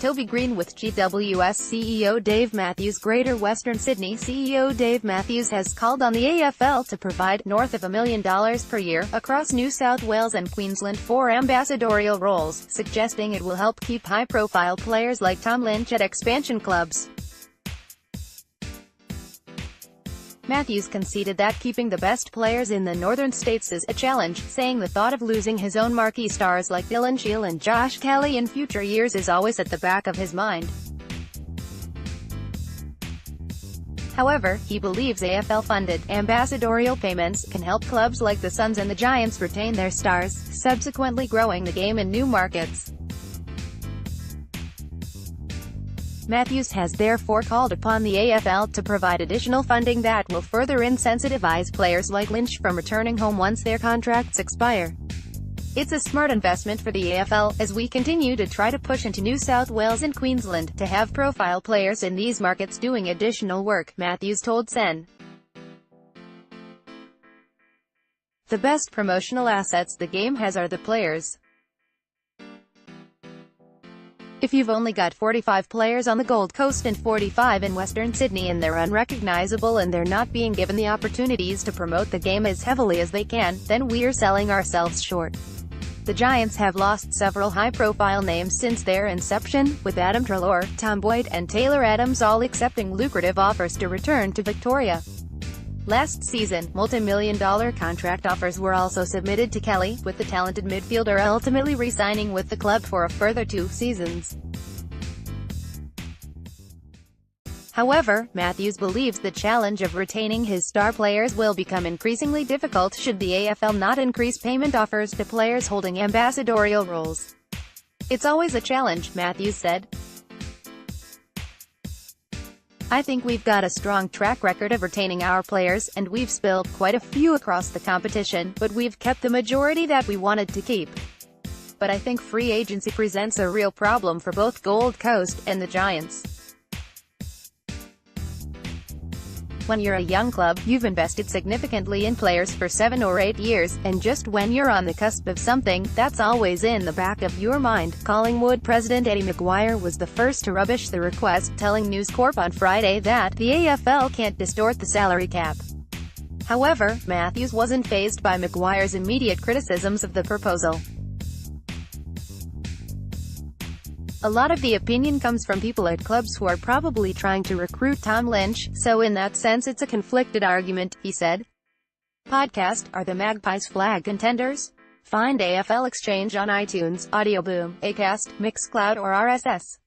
Toby Greene with GWS CEO Dave Matthews. Greater Western Sydney CEO Dave Matthews has called on the AFL to provide north of $1 million per year across New South Wales and Queensland for ambassadorial roles, suggesting it will help keep high-profile players like Tom Lynch at expansion clubs. Matthews conceded that keeping the best players in the northern states is a challenge, saying the thought of losing his own marquee stars like Shiel and Josh Kelly in future years is always at the back of his mind. However, he believes AFL-funded, ambassadorial payments can help clubs like the Suns and the Giants retain their stars, subsequently growing the game in new markets. Matthews has therefore called upon the AFL to provide additional funding that will further insensitivize players like Lynch from returning home once their contracts expire. It's a smart investment for the AFL, as we continue to try to push into New South Wales and Queensland, to have profile players in these markets doing additional work, Matthews told SEN. The best promotional assets the game has are the players. If you've only got 45 players on the Gold Coast and 45 in Western Sydney and they're unrecognizable and they're not being given the opportunities to promote the game as heavily as they can, then we're selling ourselves short. The Giants have lost several high-profile names since their inception, with Adam Treloar, Tom Boyd, and Taylor Adams all accepting lucrative offers to return to Victoria. Last season, multi-million-dollar contract offers were also submitted to Kelly, with the talented midfielder ultimately re-signing with the club for a further 2 seasons. However, Matthews believes the challenge of retaining his star players will become increasingly difficult should the AFL not increase payment offers to players holding ambassadorial roles. "It's always a challenge," Matthews said. "I think we've got a strong track record of retaining our players, and we've spilled quite a few across the competition, but we've kept the majority that we wanted to keep. But I think free agency presents a real problem for both Gold Coast and the Giants. When you're a young club, you've invested significantly in players for 7 or 8 years, and just when you're on the cusp of something, that's always in the back of your mind." Collingwood president Eddie McGuire was the first to rubbish the request, telling News Corp on Friday that the AFL can't distort the salary cap. However, Matthews wasn't fazed by McGuire's immediate criticisms of the proposal. "A lot of the opinion comes from people at clubs who are probably trying to recruit Tom Lynch, so in that sense it's a conflicted argument," he said. Podcast: Are the Magpies flag contenders? Find AFL Exchange on iTunes, Audioboom, Acast, Mixcloud or RSS.